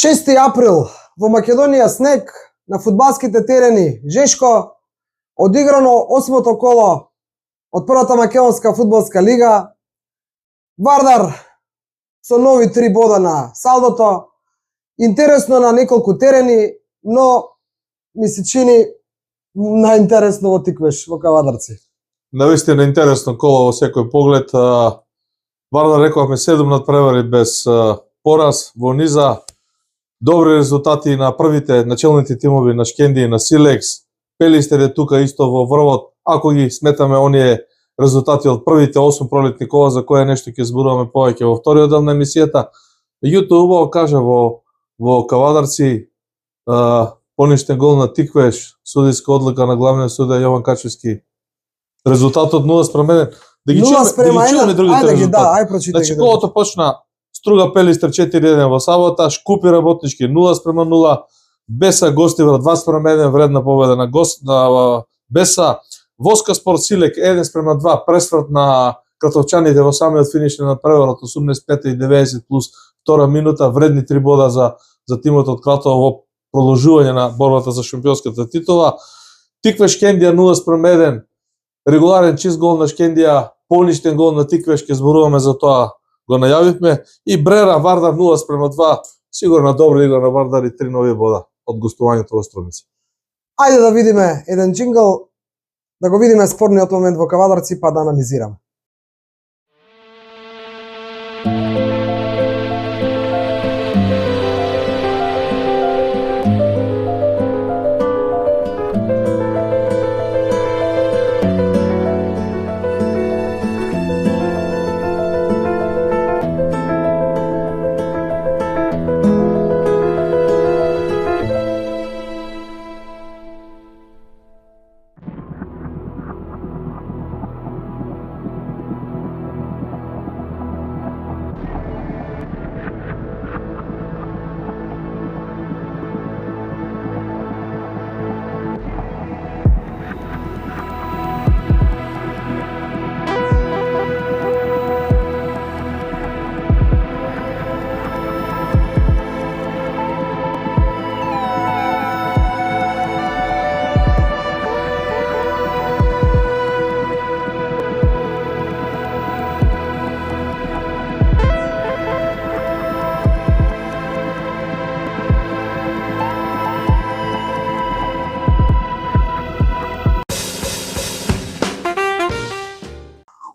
6 април во Македонија снег на фудбалските терени Жешко, одиграно 8-то коло од првата македонска фудбалска лига. Вардар со нови 3 бода на салдото. Интересно на неколку терени, но ми се чини најинтересно во Тиквеш во Кавадарци. Навистина интересно коло во секој поглед. Вардар рековме 7 надпревари без пораз во низа. Добри резултати на првите начелните тимови на Шкенди и на Силекс. Пелистер е тука исто во врвот. Ако ги сметаме оние резултати од првите 8 пролетни кола, за кое нешто ќе зборуваме повеќе во вториот дел на емисијата. Меѓутоа убаво кажа во Кавадарци поништен гол на Тиквеш, судиска одлука на главниот судија Јован Качевски. Резултатот 0:1. Да ги чуеме другите резултати. Значи колото почна Струга Пелистер 4-1 во сабота, Шкупи Работнички 0:0, Беса Гостивар 2:1, вредна победа на Беса, Воска Спорт Силек 1:2, пресврат на кратовчаните во самиот финиш на преварот 85 и 90 плюс втора минута, вредни 3 бода за тимот од Кратово во продолжување на борбата за шампионската титула. Тиквеш Шкендија 0:1, регуларен чист гол на Шкендија, поништен гол на Тиквеш, ќе зборуваме за тоа, го најавивме, и Брера Вардар 0:2, сигурно добра игра на Вардар и 3 нови бода од гостувањето во Струмица. Ајде да видиме еден джингл, да го видиме спорниот момент во Кавадарци, па да анализираме.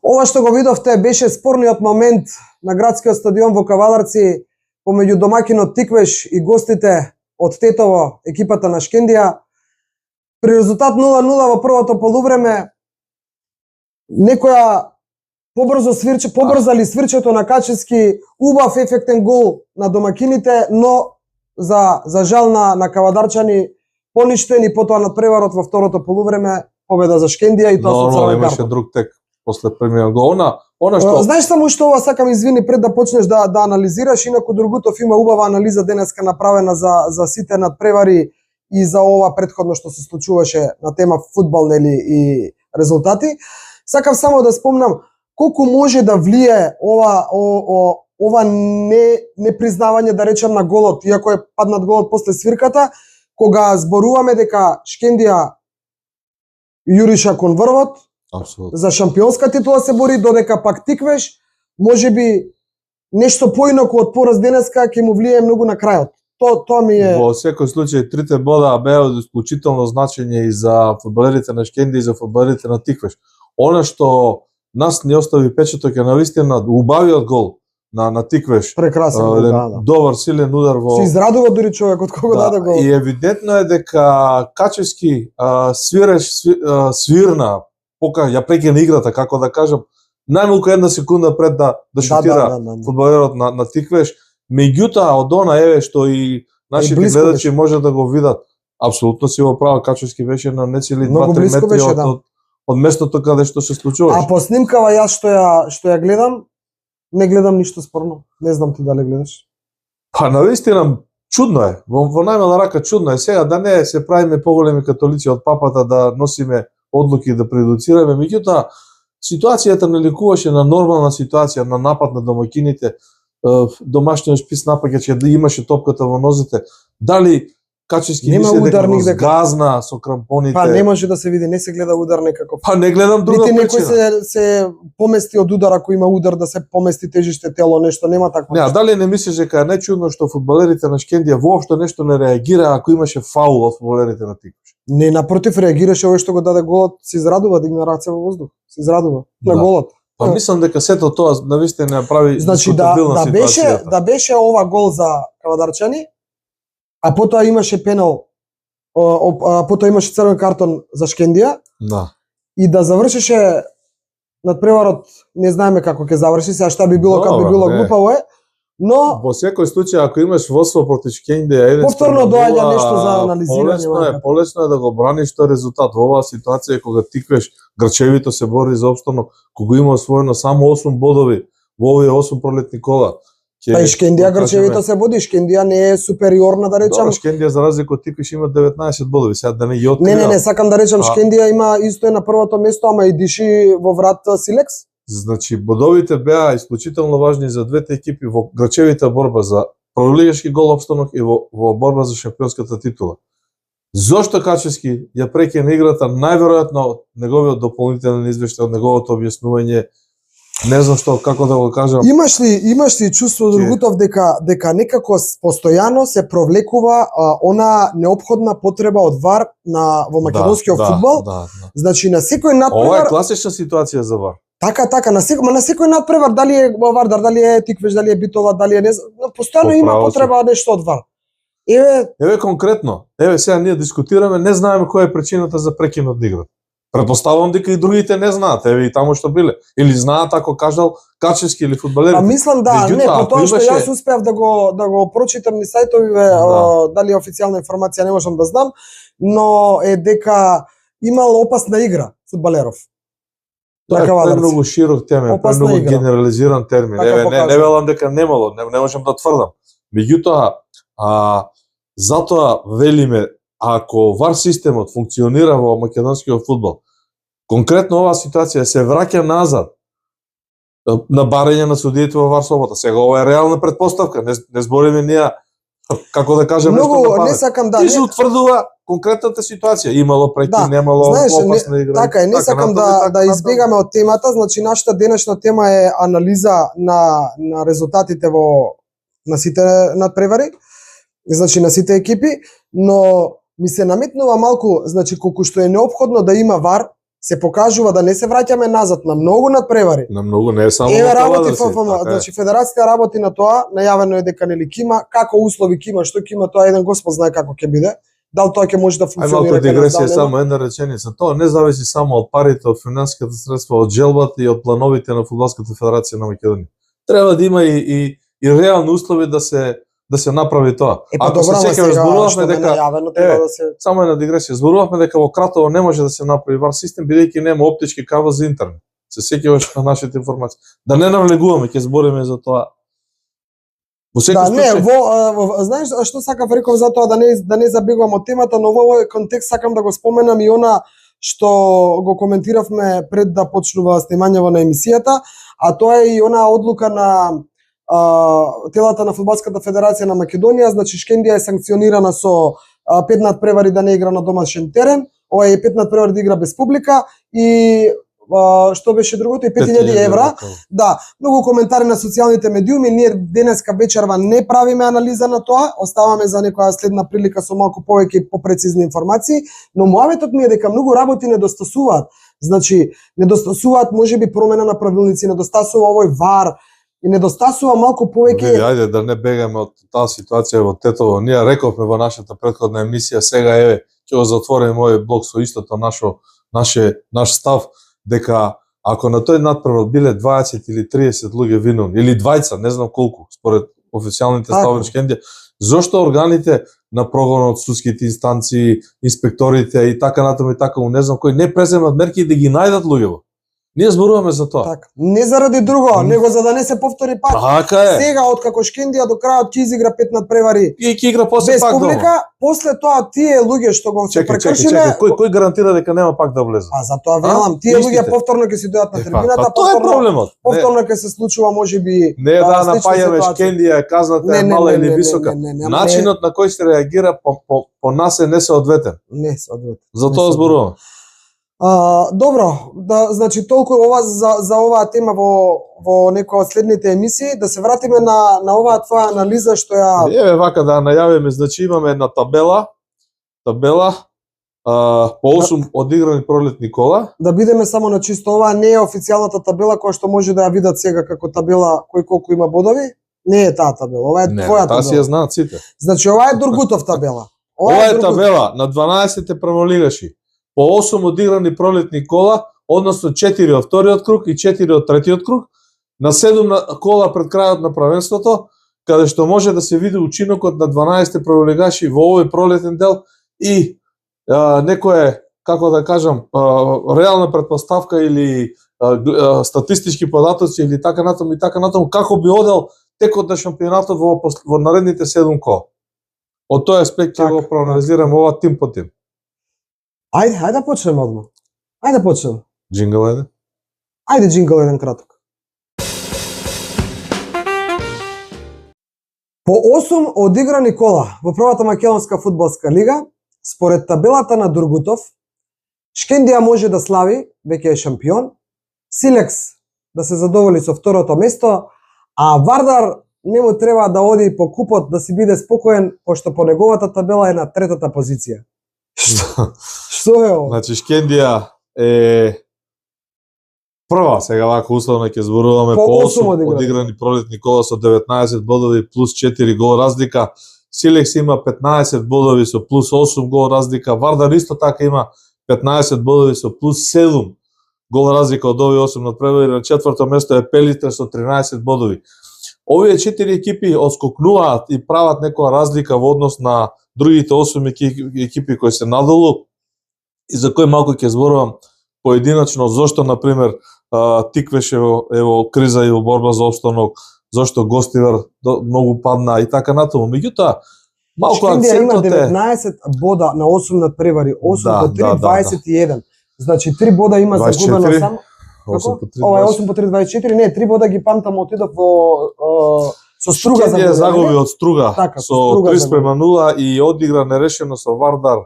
Ова што го видовте беше спорниот момент на градскиот стадион во Кавадарци помеѓу домакинот Тиквеш и гостите од Тетово, екипата на Шкендија. При резултат 0:0 во првото полувреме, некоја побрзали свирчето на Качевски, убав ефектен гол на домакините, но за жал на кавадарчани поништен и потоа надпреварот во второто полувреме, победа за Шкендија и тоа со црвен имаше картон. друг тек после премиот гол. Она што знаеш само што ова сакам, извини, пред да почнеш да анализираш, инаку Другутов има убава анализа денеска направена за сите надпревари и за ова претходно што се случуваше на тема фудбал, нели, и резултати. Сакам само да спомнам колку може да влие ова непризнавање, да речем, на голот, иако е паднат голот после свирката, кога зборуваме дека Шкендија јуриша кон врвот, апсолутно за шампионска титула се бори, додека пак Тиквеш можеби нешто поинаку од пораз денеска ќе му влие многу на крајот. Тоа ми е. Во секој случај 3 бода беа од исклучително значење и за фудбалерите на Шкенди и за фудбалерите на Тиквеш. Она што нас не остави печаток е навистина убавиот гол на Тиквеш. Прекрасен гол, да. Добар силен удар во. Се израдува дури човек од кого даде гол. И евидентно е дека Качевски свирна, ја прекина играта, како да кажам, најмалку една секунда пред да шутира фудбалерот на Тиквеш. Меѓутоа, од она еве што и нашите гледачи може да го видат, апсолутно си во право, Качевски беше на нецели 2-3 метри од местото каде што се случуваше. А по снимкава јас што ја гледам, не гледам ништо спорно. Не знам ти дали гледаш. Па навистина чудно е. Во најмала рака чудно е. Сега да не се правиме поголеми католици од папата, да носиме одлуки да предуцираме, меѓутоа ситуацијата не ликуваше на нормална ситуација на напад на домакините. домашниот шпиц напаѓач да имаше топката во нозите. Дали Качевски Нема мисли дека ударник го дека- згазна со крампоните? Па не може да се види, не се гледа удар некако. Па не гледам друга Нити некој причина. се помести од удар, ако има удар да се помести тежиште тело, нешто нема такво. Не, а дали не мислиш дека е нечудно што фудбалерите на Шкендија воопшто нешто не реагира ако имаше фаул од фудбалерите на Тиквиш? Не, напротив, реагираше овој што го даде голот, се израдува, дигна раце во воздух. Се израдува на Да. голот. Па мислам дека сето тоа навистина направи Значи дискутабилна ситуацијата. да беше ова гол за Кавадарчани, а потоа имаше пенал, потоа имаше црвен картон за Шкендија Да. и да завршеше надпреварот, не знаеме како ќе заврши, сега шта би било кога би Добро, било не. глупаво е, но Во секој случај ако имаш водство против Шкендија, Повторно доаѓа нешто за анализирање, Полесно е да го браниш тој резултат во оваа ситуација кога Тиквеш Грчевито се бори за опстанок, кога има освоено само 8 бодови во овие 8 пролетни кола. па и Шкендија Грчевито се води, Шкендија не е супериорна да речам. Добро, Шкендија за разлика од Тиквеш има 19 бодови, сега да не ги откривам. Не, сакам да речам Шкендија има исто е на првото место, ама и диши во врат Силекс. Значи, бодовите беа исклучително важни за двете екипи во Грчевита борба за пролигашки гол опстанок и во борба за шампионската титула. Зошто Качевски ја прекина играта? Најверојатно од неговиот дополнителен извештај, од неговото објаснување, не знам што, како да го кажам. Имаш ли чувство Другутов дека некако постојано се провлекува она неопходна потреба од ВАР во македонскиот фудбал? Да. Значи на секој Ова е надпревар класична ситуација за ВАР. така на секој надпревар, дали е Вардар, дали е Тиквеш, дали е Битола, дали е постојано има Поправо си. потреба нешто од ВАР. Еве конкретно, сега ние дискутираме, не знаеме која е причината за прекинот на играта. Предпоставувам дека и другите не знаат, еве и таму што биле. Или знаат ако кажал Качевски или фудбалерите. Па мислам да, Меѓутоа, не, по тоа ако што имаше- јас успеав да го прочитам ни сајтовиве, дали е официјална информација не можам да знам, но е дека имал опасна игра фудбалеров. Тоа е многу широк термин, Опасна многу игра. генерализиран термин. Така Еве, не покажа. велам дека немало, не можам да тврдам. Меѓутоа, затоа велиме, ако ВАР системот функционира во македонскиот фудбал, конкретно оваа ситуација се враќа назад на барање на судиите во ВАР собота. Сега ова е реална предпоставка, не збориме ние како да кажем нешто на Многу памет. не сакам да Ти се утврдува конкретната ситуација, имало преки, Да, немало знаеш, опасна игра. така е, не сакам да избегаме од темата, значи нашата денешна тема е анализа на резултатите на сите надпревари, значи на сите екипи, но ми се наметнува малку, значи колку што е неопходно да има ВАР, се покажува да не се враќаме назад на многу надпревари. На многу не е само Еве на работи ФФ, значи федерацијата работи на тоа, најавено е дека нели ќе има, како услови ќе има, што ќе има, тоа еден Господ знае како ќе биде. Дали тоа ќе може да Ај функционира малку дигресија, нема? само една реченица. Тоа не зависи само од парите, од финансиските средства, од желбата и од плановите на Фудбалската федерација на Македонија. Треба да има и реални услови да се направи тоа. Ако се сеќаваш, зборувавме дека најавено треба да се само една дигресија, зборувавме дека во Кратово не може да се направи ВАР систем бидејќи нема оптички кабел за интернет. Се сеќаваш на нашите информации. Да не навлегуваме, ќе збориме за тоа. Во секој Да, не, случај, знаеш што сакав реков за тоа да не забегувам од темата, но во овој контекст сакам да го споменам и она што го коментиравме пред да почнува снимањето на емисијата, а тоа е и она одлука на телата на Фудбалската федерација на Македонија, значи Шкендија е санкционирана со 5 надпревари да не игра на домашен терен, ова е 5 надпревари да игра без публика и што беше другото и 5000 евра. Да, многу коментари на социјалните медиуми, ние денеска вечерва не правиме анализа на тоа, оставаме за некоја следна прилика со малку повеќе и попрецизни информации, но муаветот ми е дека многу работи недостасуваат. Значи, недостасуваат можеби промена на правилници, недостасува овој ВАР, и недостасува малку повеќе. Ајде да не бегаме од таа ситуација во Тетово. Ние рековме во нашата претходна емисија, сега еве ќе го затвориме овој блок со истото наш став, дека ако на тој надпревар биле 20 или 30 луѓе виновни, или двајца, не знам колку, според официјалните стави на Шкендија, зошто органите на прогонот, судските инстанции, инспекторите и така натаму, не знам кои, не преземат мерки да ги најдат луѓето. Ние зборуваме за тоа. Така. Не заради друго, него за да не се повтори пак. Така е. Сега откако Шкендија до крајот ќе изигра 5 надпревари И ќе игра после без пак публика, дома. после тоа тие луѓе што го се прекршиле, Кој гарантира дека нема пак да влезе? а затоа велам, тие луѓе Истите. повторно ќе си дојдат на трибината, Тоа е проблемот. повторно ќе се случува можеби Не е да слична напаѓаме ситуација. Шкендија, казната е мала или висока. Начинот на кој се реагира по нас е несоодветен. Не, соодветно. За тоа зборувам. Добро, да, значи толку ова за оваа тема во некоја од следните емисии, да се вратиме на оваа твоја анализа што ја Еве вака да најавиме, значи имаме една табела по 8 одиграни пролетни кола. да бидеме само на чисто, оваа не е официјалната табела која што може да ја видат сега како табела кој колку има бодови. Не е таа табела, ова е Не, твоја таа си ја табела. знаат сите. Значи ова е Дургутов табела. Ова е Дургутов. табела на 12-те прволигаши. По 8 одиграни пролетни кола, односно 4 од вториот круг и 4 од третиот круг, на 7 кола пред крајот на правенството, каде што може да се види учинокот на 12 прволигаши во овој пролетен дел и некое, како да кажам, реална претпоставка или статистички податоци или така натаму, како би одел текот на шампионатот во наредните 7 кола. Од тој аспект ќе го проанализираме ова тим по тим. Ајде да почнеме одма. Ајде да почнеме. Джингл еде? Ајде джингл еден краток. По 8 одиграни кола во првата македонска фудбалска лига, според табелата на Дургутов, Шкендија може да слави, веќе е шампион, Силекс да се задоволи со второто место, а Вардар не му треба да оди по купот да си биде спокоен, пошто по неговата табела е на третата позиција. Што е ова? Значи Шкендија е прва, сега вака условно ќе зборуваме По по 8 8 одиграни пролетни кола со 19 бодови плюс 4 гол разлика. Силекс има 15 бодови со плюс 8 гол разлика. Вардар исто така има 15 бодови со плюс 7 гол разлика од овие 8 надпревари. На четврто место е Пелистер со 13 бодови. Овие 4 екипи отскокнуваат и прават некоја разлика во однос на другите 8 екипи кои се надолу и за кои малку ќе зборувам поединачно зошто на пример Тиквеш ево криза и во борба за опстанок, зошто Гостивар многу падна и така натаму. Меѓутоа малку Шкендија има акцентот е 19 бода на 8 надпревари, 8 Да, по 3, да, да, 21. Значи 3 бода има 24. загубено само. 8 по 3. Ова е 8 по 3, 24, не, 3 бода ги памтам, отидов во со Струга Шкендија загуби од Струга Така, со со Струга 3:0 и одигра нерешено со Вардар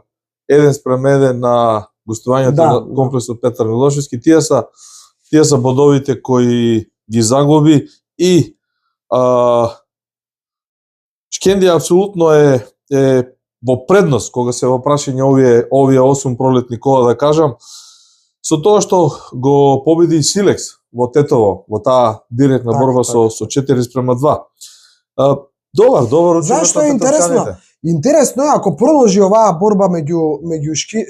1:1 на гостувањето Да, на комплексот Петар Милошевски. Тие се бодовите кои ги загуби и Шкендија апсолутно е во предност кога се во прашање овие 8 пролетни кола, да кажам, со тоа што го победи Силекс во Тетово, во таа директна Така, борба така. со 4:2. Добар учинок. Зашто е на интересно? петарчаните. Интересно е ако продолжи оваа борба меѓу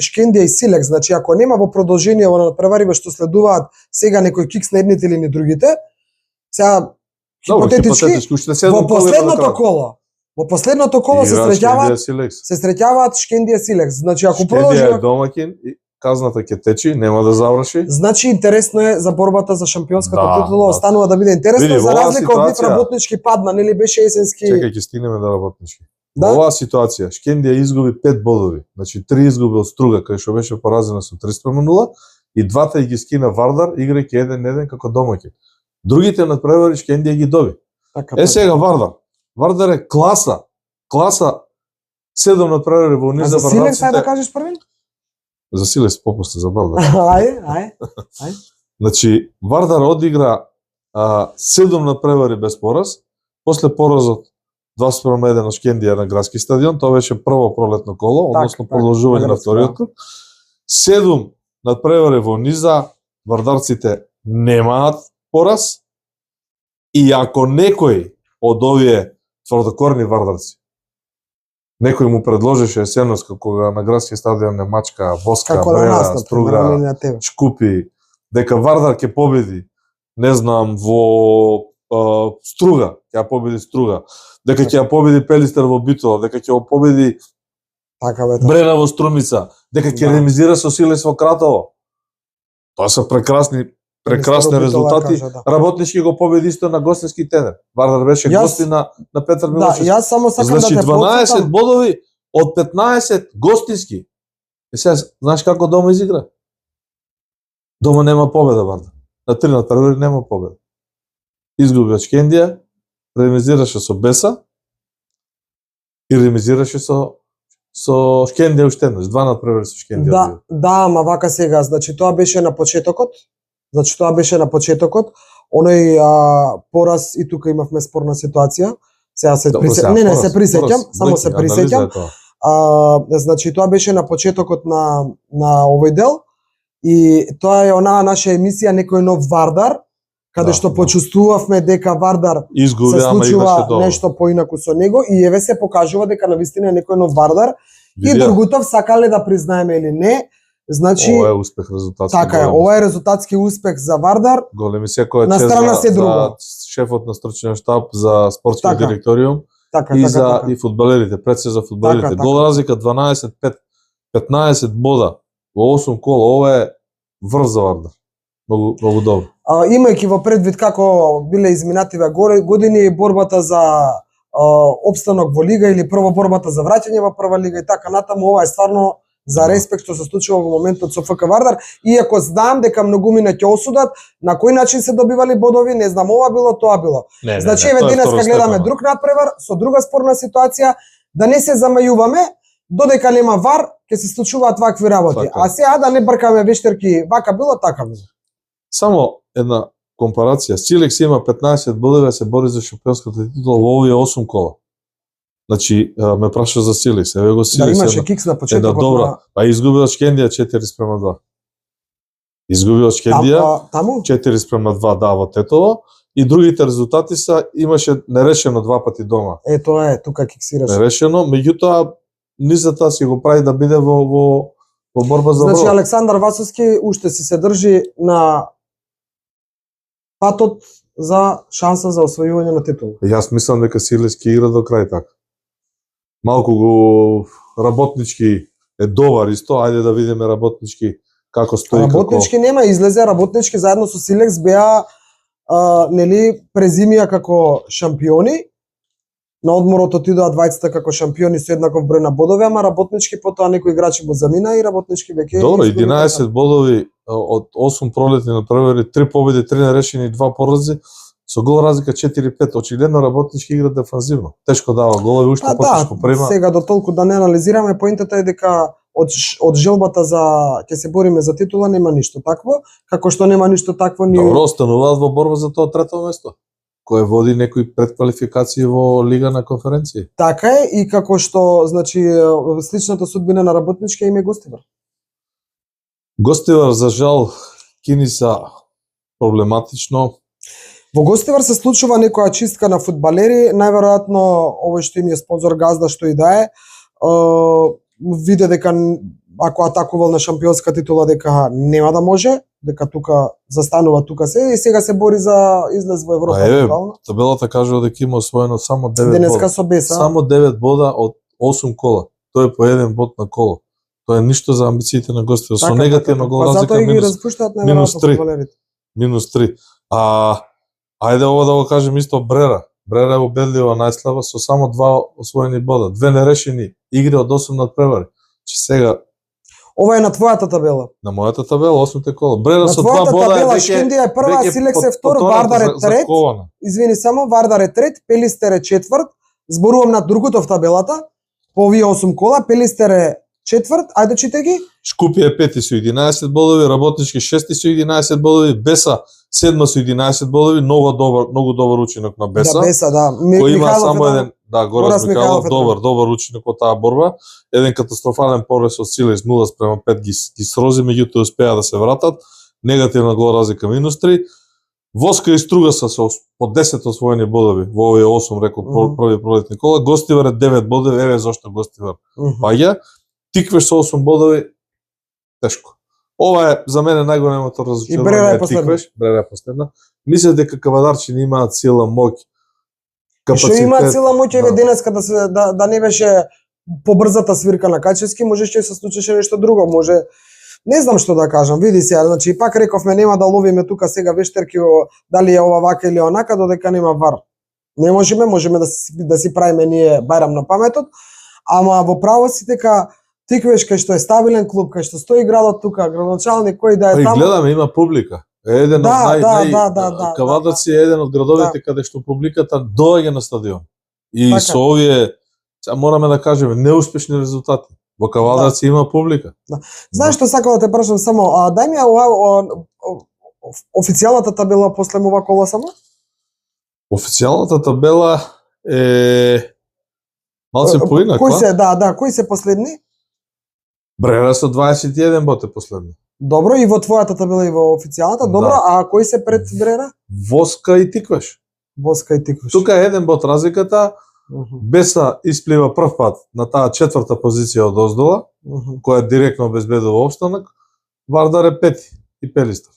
Шкендија и Силекс, значи ако нема во продолжение во надпревариве што следуваат сега некој кикс на едните или на другите, сега Добро, хипотетички уште 7 во кола последното да коло, се среќаваат Шкендија Силекс. Значи ако продолжи, Шкендија е домаќин и казната ќе течи, нема да заврши. значи интересно е за борбата за шампионската Да, титула, да. останува да биде интересно. Види, За во оваа разлика од нив ситуација- работнички падна, нели беше есенски. Чекај, ќе стигнеме до работнички. Да? Во оваа ситуација Шкендија изгуби 5 бодови, значи 3 изгуби од Струга кај што беше поразена со 3:0 и двата ги скина Вардар играјќи 1:1 како домаќин. Другите надпревари Шкендија ги доби. Така, Е сега Вардар е класа 7 надпревари во А низ за за Силекс ајде да врнаците. кажеш првен? За Силекс попусти за Вардар. Ајде. Значи, Вардар одигра 7 надпревари без пораз, после поразот 2:1 на Шкендија на градски стадион, тоа беше прво пролетно коло, Так, односно так, продолжување на на градски, вториот да. круг. 7 надпревари во низа, вардарците немаат пораз, и ако некој од овие тврдокорни вардарци, некој му предложеше есенос кога на градски стадион не мачка, воска, Како да бреда, нас, струга, на тебе. Шкупи, дека Вардар ќе победи, не знам, во Струга, ќе ја победи Струга, дека ќе ја победи Пелистер во Битола, дека ќе ја победи Така бе. Брена во Струмица, дека ќе Да. ремизира со Силекс во Кратово. Тоа се прекрасни прекрасни Министер резултати. кажа, да. Работнички го победи исто на гостински терен. Вардар беше гости на Петар Да, Милошевски. јас само сакам Значи да те 12 потсетам. бодови од 15 гостински. И сега, знаеш како дома изигра? Дома нема победа, Вардар. На 3 натпревари нема победа. Изгуби од Шкендија, ремизираше со Беса и ремизираше со Шкендија уште еднаш, 2 натпревари со Шкендија. Да, да, ама вака сега, значи тоа беше на почетокот. Оној пораз и тука имавме спорна ситуација. Сега се присеќам. Не, се присеќам, само се присеќам. Значи тоа беше на почетокот на овој дел и тоа е онаа наша емисија Некој нов Вардар, каде што почувствувавме дека Вардар изгуби, се случува нешто поинаку со него и еве се покажува дека навистина е некој нов Вардар. И Дургутов сакале да признаеме или не, значи ова е успех резултатски. Така е, ова е резултатски успех за Вардар. Големи секој на страна се друго. За шефот на стручниот штаб, за спортскиот директориум и фудбалерите, пред се за фудбалерите. Гол разлика 12-15 бода во 8 кола, ова е врв за Вардар. Многу добро. Имајќи во предвид како биле изминативе години, борбата за опстанок во лига или прво борбата за враќање во прва лига и така натаму, ова е стварно за респект што се случува во моментот со ФК Вардар, иако знам дека многумина ќе осудат на кој начин се добивали бодови, не знам, ова било, тоа било. Значи еве денеска гледаме друг надпревар со друга спорна ситуација, да не се замајуваме, додека нема вар, ќе се случуваат вакви работи. А сега да не бркаме вештерки, вака било, така било. Само една компарација. Силекс има 15 бодови, се бори за шампионската титула во овие 8 кола. Значи, ме праша за Силекс. Еве го Силекс. Да, имаше кикс на почетокот. Добра. А изгуби од Шкендија 4:2. Изгуби од Шкендија 4:2 да во Тетово и другите резултати са имаше нерешено 2 пати дома. Тоа е, тука киксираше. Нерешено, меѓутоа низата си го прави да биде во борба за Значи Александар Васовски уште си се држи на патот за шанса за освојување на титула. Јас мислам дека Силекс ќе игра до крај така. Малку го работнички е добар исто, ајде да видиме работнички како стои. Работнички нема, излезе работнички заедно со Силекс беа нели презимија како шампиони. На одморот отидоа двајцата како шампиони со еднаков број на бодови, ама работнички потоа некои играчи го замина и работнички веќе. Добро, 11 бодови од 8 пролетни натпревари, 3 победи, 3 нерешени, 2 порази, со гол разлика 4-5. Очигледно работнички игра дефанзивно. Тешко дава голови, уште потешко прима. Сега до толку да не анализираме, поинтата е дека од желбата за ќе се бориме за титула нема ништо такво, како што нема ништо такво ни. Добро, остануваат во борба за тоа трето место, кој води некои предквалификации во Лига на конференции. Така е, и како што, значи, сличната судбина на работнички им е Гостивар. Гостивар, за жал, кини са проблематично. Во Гостивар се случува некоја чистка на фудбалери, најверојатно овој што им е спонзор Газда, што и да е, виде дека ако атакувал на шампионска титула дека нема да може, дека тука застанува тука се и сега се бори за излез во Европа. Еве, табелата кажува дека има освоено само 9 бода. Денеска со Беса. Само 9 бода од 8 кола. Тоа е по 1 бод на коло. Тоа е ништо за амбициите на Гостивар. Со негативна гол разлика минус 3. Ајде ова да го кажем исто Брера. Брера е убедлива најслаба со само 2 освоени бода, 2 нерешени игри од 8 надпревари. Че сега ова е на твојата табела. На мојата табела 8 кола. Брера со 2 бода табела, Шкендија е прва, Силекс е втор, Вардар е трет. Извини само, Вардар е трет, Пелистер е четврт. Зборувам на Дургутов табелата. По овие 8 кола, Пелистер е четврт, ајде чите ги. Шкупи е пети со 11 бодови, Работнички шести со 11 бодови, Беса седма со 11 бодови, многу добар учинок на Беса. Да, Беса, да. Кој има само еден, да, Горас Михайлов, добар учинок во таа борба. Еден катастрофален порез од Силекс 0:5 ги срози, меѓутоа успеа да се вратат. Негативна гол разлика минус 3. Воска и Стругаса со по 10 освоени бодови во овие 8 рекол први пролетни кола. Гостивар е 9 бодови, еве зошто Гостивар паѓа. Тиквеш со 8 бодови, тешко. Ова е за мене најголемото разочарување. Тиквеш, Брера е последна. Мисле дека Кавадарчини имаат сила, моќ, капацитет. Што имаат сила, моќ, еве денеска да не беше побрзата свирка на Качевски, можеше да се случеше нешто друго, може Не знам што да кажам, види се, значи пак рековме нема да ловиме тука сега вештерки дали е ова вака или онака додека нема вар. Не можеме да си правиме ние бајрам на паметот, ама во право си дека тиквеш кај што е стабилен клуб, кај што стои градот тука, градоначалник кој да е таму. Гледаме, има публика. Еден од Кавадарци е еден од градовите каде што публиката доаѓа на стадион. И така. Со овие, мораме да кажеме, неуспешни резултати. Во Кавадарци има публика. Знаеш што сакам да те прашам само, дај ми официјалната табела после ова кола само? Официјалната табела е малце поинак, кој се, кои се последни? Брера со 21 боте последни. Добро, и во твојата табела и во официјалната, добро, а кои се пред Брера? Воска и Тикваш. Воска и Тикваш. Тука е еден бот разликата. Беса исплива прв пат на таа четврта позиција од оздола, која директно обезбедува опстанок. Вардар е пети и Пелистав.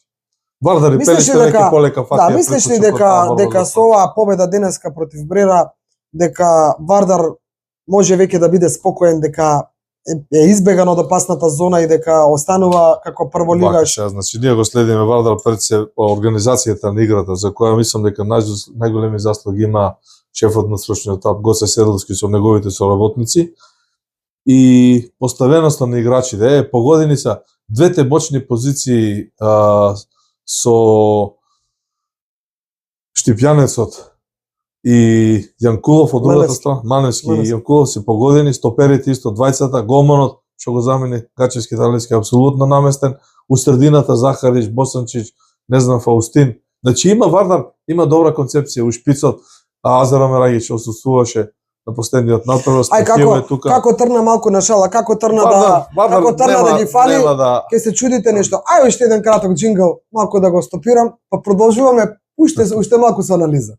Вардар и Пелистав веќе полека фатија. Да, мислиш ли дека со оваа победа денеска против Брера, дека Вардар може веќе да биде спокоен дека е избеган од опасната зона и дека останува како прволигаш? Значи ние го следиме Вардар пред се организацијата на играта, за која мислам дека најголеми заслуги има шефот на стручниот штаб Гоце Седловски со неговите соработници и поставеноста на играчите. Погодени се двете бочни позиции со Штипјанецот и Јанкулов од другата страна, Маневски и Јанкулов се погодени, стоперите исто двајцата, голманот што го замени Гачевски Талевски апсолутно наместен, у средината Захарич, Босанчич, не знам Фаустин. Значи има Вардар, има добра концепција у шпицот, а Азара Мерагич отсуствуваше на последниот натпревар. Како трна малку на шала, како трна да ги фали, ќе се чудите нешто. Ај уште еден краток џингл, малку да го стопирам, па продолжуваме уште малку со анализа.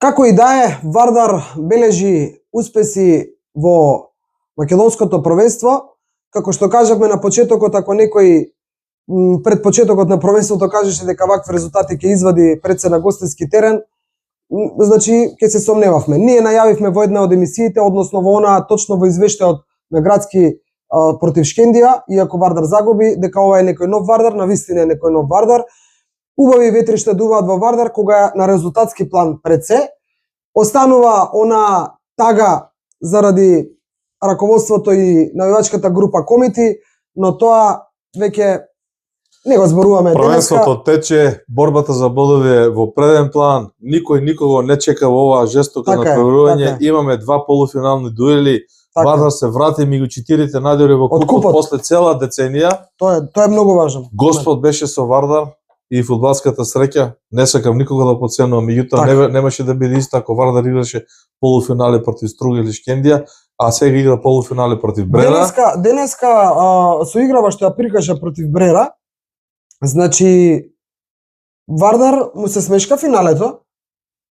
Како и да е, Вардар бележи успеси во македонското првенство. Како што кажавме на почетокот, ако некој пред почетокот на првенството кажеше дека вакви резултати ќе извади пред се на гостински терен, значи ќе се сомневавме. Ние најавивме во една од емисиите, односно во она точно во извештајот на Градски против Шкендија, иако Вардар загуби, дека ова е некој нов Вардар, навистина е некој нов Вардар. Убави ветри штедуваат во Вардар кога на резултатски план пред се останува она тага заради раководството и навивачката група комити, но тоа веќе не го зборуваме денеска. Првенството тече, борбата за бодови е во преден план, никој никого не чека во оваа жестока натпреварување. Имаме два полуфинални дуели. Вардар се врати меѓу четирите најдобри во купот после цела деценија. Тоа е многу важно. Господ беше со Вардар и фудбалската среќа, не сакам никога да потценувам, меѓутоа немаше да биде исто ако Вардар играше полуфинали против Струга или Шкендија, а сега игра полуфинали против Брера. Денеска со играва што ја прикажа против Брера, значи Вардар му се смешка финалето.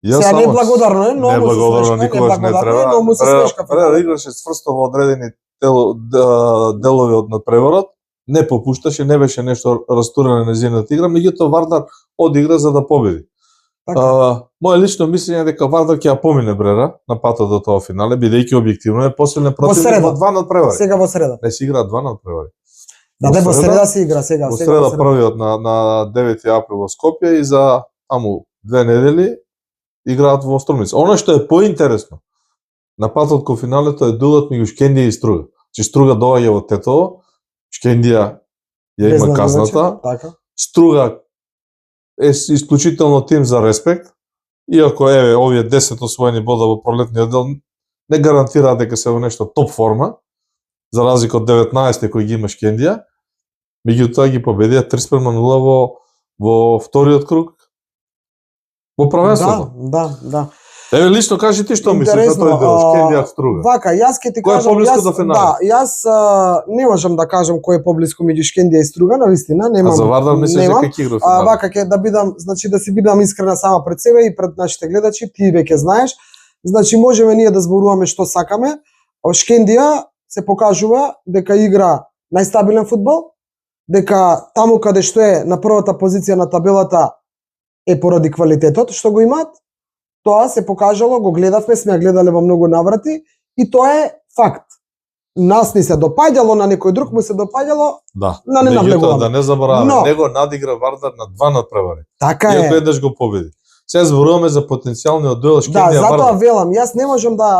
Сега не благодарно е, но му се смешка, никогаш не треба. Но му се смешка. Брера играше сврсто во одредени делови од надпреварот, не попушташе, не беше нешто растурено на незината игра, меѓутоа Вардар одигра за да победи. Моје лично мислење е дека Вардар ќе ја помине Брера на патот до тоа финале, бидејќи објективно е посилен противник во два надпревари. Сега во среда. Не се игра два надпревари. Да, во среда се игра сега. Во среда првиот на 9 април во Скопје и за таму 2 недели играат во Струмица. Она што е поинтересно на патот кон финалето е дуелот меѓу Шкендија и Струга. Че Струга доаѓа во Тетово, Шкендија ја има казната. Струга е исклучително тим за респект, иако еве овие 10 освоени бода во пролетниот дел не гарантираат дека се во нешто топ форма, за разлика од 19 кој ги има Шкендија, меѓутоа ги победија 3:0 во вториот круг во првенството. Да. Еве лично кажи ти што мислиш за тој дел Шкендија Струга. Вака, јас ќе ти кажам, јас не можам да кажам кој е поблиску меѓу Шкендија и Струга, навистина, немам. А за Вардар мислиш дека ќе игра финал? Вака ќе да бидам, значи да си бидам искрена сама пред себе и пред нашите гледачи, ти веќе знаеш. Значи можеме ние да зборуваме што сакаме. Шкендија се покажува дека игра најстабилен фудбал, дека таму каде што е на првата позиција на табелата е поради квалитетот што го имаат. Тоа се покажало, го гледавме, сме ја гледале во многу наврати и тоа е факт. нас ни се допаѓало, на некој друг му се допаѓало, Да. на не Меѓутоа, навлегуваме. да не забораваме, Но- него надигра Вардар на 2 надпревари. Така е. Иако еднаш го победи. Сега зборуваме за потенцијалниот дуел Да, Шкендија затоа Вардар. велам, јас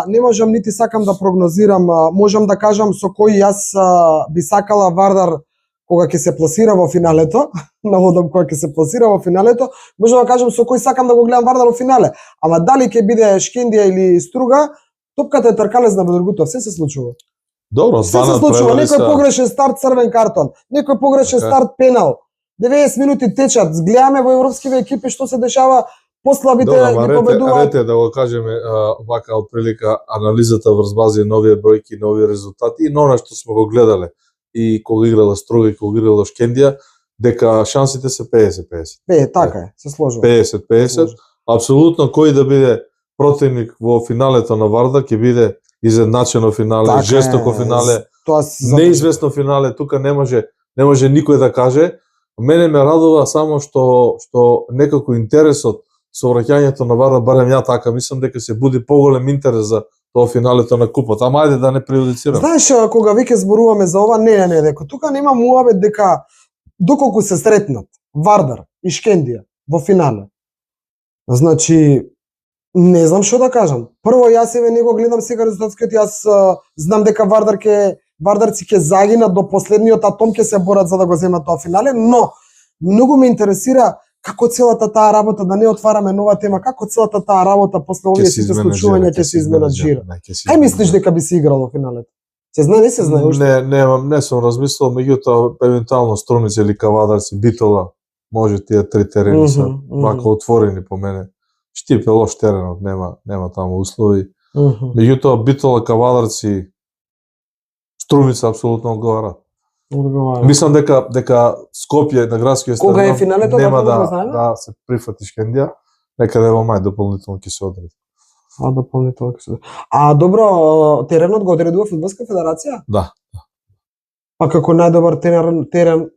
не можам нити сакам да прогнозирам, можам да кажам со кој јас би сакала Вардар кога ќе се пласира во финалето, наводам кога ќе се пласира во финалето, можам да кажам со кој сакам да го гледам Вардар во финале. Ама дали ќе биде Шкендија или Струга, топката е тркалезна во другото, се случува. Добро, Се се случува, некој погрешен старт, црвен картон, некој погрешен Така е. старт, пенал. 90 минути течат, гледаме во европскиве екипи што се дешава, послабите Добро, ги победуваат. рете да го кажеме вака од прилика анализата врз бази нови бројки, нови резултати и на она што сме го гледале и кога играла Струга и кога играла Шкендија, дека шансите се 50-50. Така е, се сложува. 50-50. Апсолутно кој да биде противник во финалето на Вардар ќе биде изедначено финале, Така жестоко е, финале, Тоа неизвестно финале, тука не може никој да каже. Мене ме радува само што некако интересот со враќањето на Вардар, барем ја така, мислам дека се буди поголем интерес за тоа финалето на купот. Ама ајде да не преюдицираме. Знаеш, кога веќе зборуваме за ова, не, дека тука нема муабет дека доколку се сретнат Вардар и Шкендија во финале. Значи, не знам што да кажам. Прво, јас еве не го гледам сега резултатскиот, јас знам дека Вардарци ќе загинат до последниот атом, ќе се борат за да го земат тоа финале, но многу ме интересира како целата таа работа, да не отвараме нова тема, како целата таа работа после овие сите случувања ќе се изменаџира. Ај мислиш дека би се играло финалето? Се знае, не се знае уште. Не сум размислил, меѓутоа евентуално Струмица или Кавадарци, Битола, може тие три терени се вака отворени по мене. Штип е лош теренот, нема таму услови. Меѓутоа Битола, Кавадарци, Струмица апсолутно одговараат. Мислам дека Скопје на градскиот стадион Кога е финалето, нема да знаеме? да се прифати Шкендија, некаде во мај дополнително ќе се одреди. Дополнително ќе се одреди. Добро, теренот го одредува Фудбалска федерација? Да. А како најдобар терен,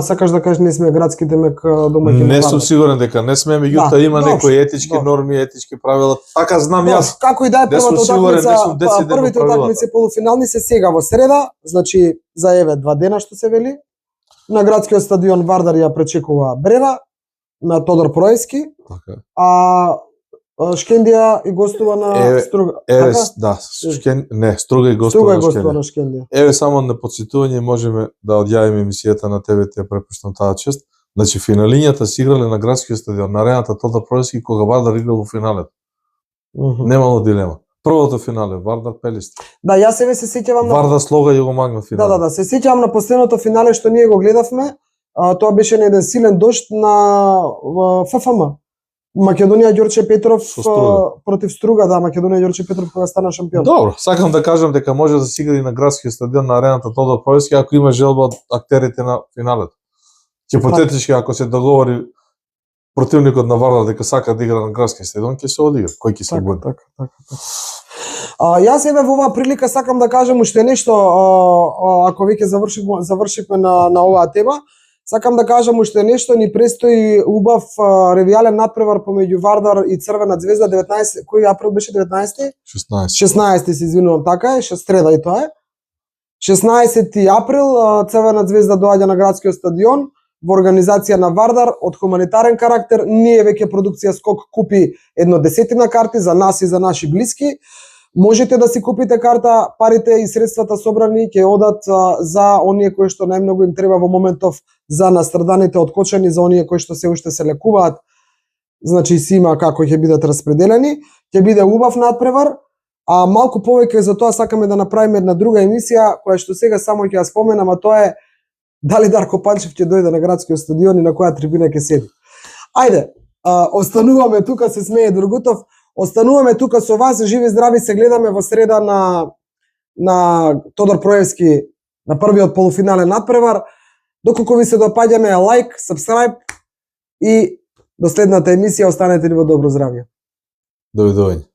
сакаш да кажеш не сме градски демек домаќин? Не сум сигурен дека не сме, меѓутоа има некои етички норми, етички правила. Така знам јас. Како и да е, првите утакмици полуфинални се сега во среда, значи за еве 2 дена што се вели. На градскиот стадион Вардар ја пречекува Брера на Тодор Проевски. Така. Шкендија и гостува на Струга. Еве, да, Струга и гостува на Шкендија. Еве само на потсетување можеме да одјавиме емисијата на ТВ, ја препуштам таа чест. Значи финалињата се играле на градскиот стадион, на арената Тодор Проевски кога Вардар играл во финалето. Немало дилема. Првото финале Вардар Пелистри. Да, јас еве се сеќавам на Вардар слога Југомагна финале. Да, се сеќавам на последното финале што ние го гледавме. Тоа беше на еден силен дожд на ФФМ. Македонија Ѓорче Петров против Струга, да, Македонија Ѓорче Петров кога стана шампион. Добро, сакам да кажам дека може да се игра и на градскиот стадион на арената Тодор Проевски ако има желба од актерите на финалето. Хипотетички ако се договори противникот на Вардар дека сака да игра на градски стадион, ќе се одигра, кој ќе се буди. Така. Јас еве во оваа прилика сакам да кажам уште нешто, ако веќе завршивме на оваа тема. Сакам да кажам уште нешто, ни престои убав ревијален надпревар помеѓу Вардар и Црвена ѕвезда 19, кој април беше 19? 16 се извинувам, така е, среда и тоа е. 16 април Црвена звезда доаѓа на градскиот стадион во организација на Вардар од хуманитарен карактер. Ние веќе продукција Скок купи 1/10 карти за нас и за наши блиски. Можете да си купите карта, парите и средствата собрани ќе одат за оние кои што најмногу им треба во моментов, за настраданите од кочани, за оние кои што се уште се лекуваат. Значи си има како ќе бидат распределени. Ќе биде убав надпревар, а малку повеќе за тоа сакаме да направиме една друга емисија која што сега само ќе ја споменам, а тоа е дали Дарко Панчев ќе дојде на градскиот стадион и на која трибина ќе седи. Ајде, остануваме тука, се смее Другутов. Остануваме тука со вас, живи здрави, се гледаме во среда на Тодор Проевски на првиот полуфинален надпревар. Доколку ви се допаѓаме, лайк, сабскрајб и до следната емисија останете ни во добро здравје. Довидување.